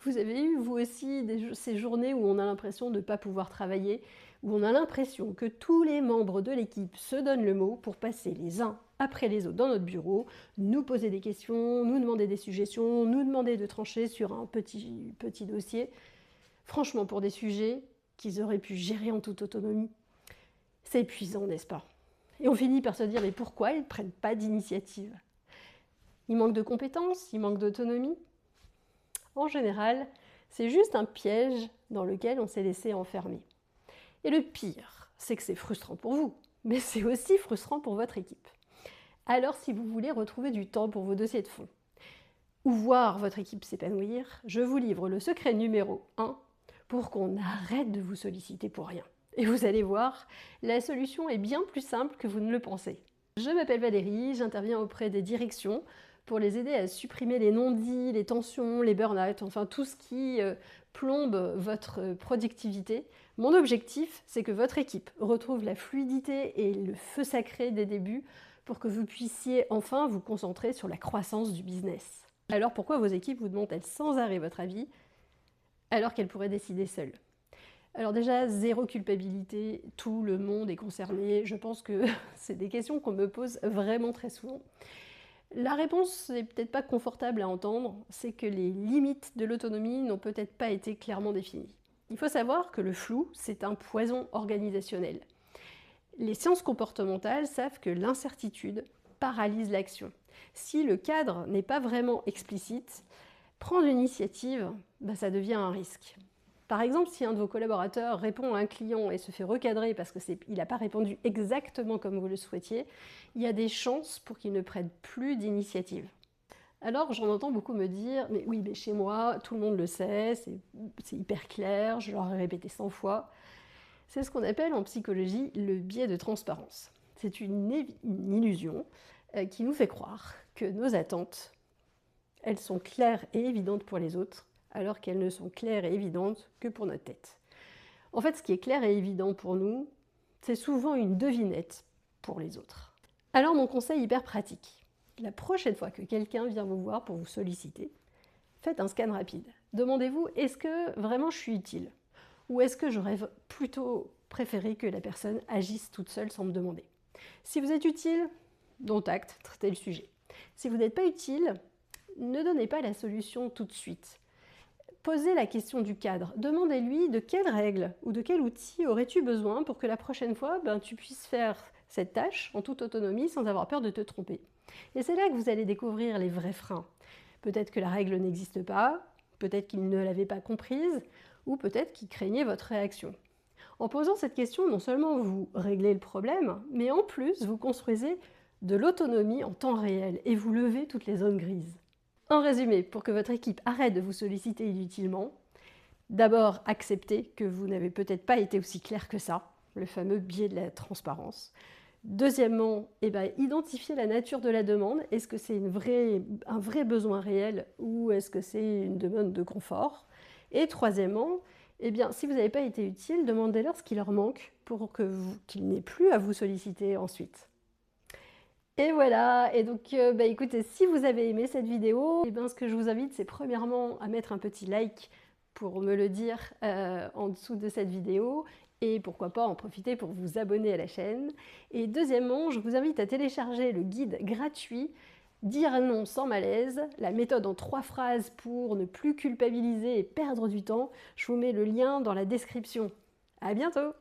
Vous avez eu, vous aussi, ces journées où on a l'impression de ne pas pouvoir travailler, où on a l'impression que tous les membres de l'équipe se donnent le mot pour passer les uns après les autres dans notre bureau, nous poser des questions, nous demander des suggestions, nous demander de trancher sur un petit dossier. Franchement, pour des sujets qu'ils auraient pu gérer en toute autonomie, c'est épuisant, n'est-ce pas? Et on finit par se dire, mais pourquoi ils ne prennent pas d'initiative? Il manque de compétences, il manque d'autonomie. En général, c'est juste un piège dans lequel on s'est laissé enfermer. Et le pire, c'est que c'est frustrant pour vous, mais c'est aussi frustrant pour votre équipe. Alors si vous voulez retrouver du temps pour vos dossiers de fond, ou voir votre équipe s'épanouir, je vous livre le secret numéro 1 pour qu'on arrête de vous solliciter pour rien. Et vous allez voir, la solution est bien plus simple que vous ne le pensez. Je m'appelle Valérie, j'interviens auprès des directions pour les aider à supprimer les non-dits, les tensions, les burn-out, enfin tout ce qui plombe votre productivité. Mon objectif, c'est que votre équipe retrouve la fluidité et le feu sacré des débuts pour que vous puissiez enfin vous concentrer sur la croissance du business. Alors pourquoi vos équipes vous demandent-elles sans arrêt votre avis alors qu'elles pourraient décider seules? Alors déjà, zéro culpabilité, tout le monde est concerné. Je pense que c'est des questions qu'on me pose vraiment très souvent. La réponse n'est peut-être pas confortable à entendre, c'est que les limites de l'autonomie n'ont peut-être pas été clairement définies. Il faut savoir que le flou, c'est un poison organisationnel. Les sciences comportementales savent que l'incertitude paralyse l'action. Si le cadre n'est pas vraiment explicite, prendre l'initiative, ça devient un risque. Par exemple, si un de vos collaborateurs répond à un client et se fait recadrer parce qu'il n'a pas répondu exactement comme vous le souhaitiez, il y a des chances pour qu'il ne prenne plus d'initiative. Alors j'en entends beaucoup me dire « mais oui, mais chez moi, tout le monde le sait, c'est hyper clair, je leur ai répété 100 fois ». C'est ce qu'on appelle en psychologie le biais de transparence. C'est une illusion qui nous fait croire que nos attentes, elles sont claires et évidentes pour les autres, alors qu'elles ne sont claires et évidentes que pour notre tête. En fait, ce qui est clair et évident pour nous, c'est souvent une devinette pour les autres. Alors mon conseil hyper pratique, la prochaine fois que quelqu'un vient vous voir pour vous solliciter, faites un scan rapide. Demandez-vous, est-ce que vraiment je suis utile? Ou est-ce que j'aurais plutôt préféré que la personne agisse toute seule sans me demander? Si vous êtes utile, dont acte, traitez le sujet. Si vous n'êtes pas utile, ne donnez pas la solution tout de suite. Posez la question du cadre. Demandez-lui de quelles règles ou de quel outil aurais-tu besoin pour que la prochaine fois, tu puisses faire cette tâche en toute autonomie sans avoir peur de te tromper. Et c'est là que vous allez découvrir les vrais freins. Peut-être que la règle n'existe pas, peut-être qu'il ne l'avait pas comprise, ou peut-être qu'il craignait votre réaction. En posant cette question, non seulement vous réglez le problème, mais en plus vous construisez de l'autonomie en temps réel et vous levez toutes les zones grises. En résumé, pour que votre équipe arrête de vous solliciter inutilement, d'abord acceptez que vous n'avez peut-être pas été aussi clair que ça, le fameux biais de la transparence. Deuxièmement, identifiez la nature de la demande. Est-ce que c'est un vrai besoin réel ou est-ce que c'est une demande de confort? Et troisièmement, si vous n'avez pas été utile, demandez-leur ce qui leur manque pour qu'ils n'aient plus à vous solliciter ensuite. Et voilà, et donc écoutez, si vous avez aimé cette vidéo, ce que je vous invite, c'est premièrement à mettre un petit like pour me le dire en dessous de cette vidéo, et pourquoi pas en profiter pour vous abonner à la chaîne. Et deuxièmement, je vous invite à télécharger le guide gratuit « Dire non sans malaise », la méthode en 3 phrases pour ne plus culpabiliser et perdre du temps. Je vous mets le lien dans la description. À bientôt!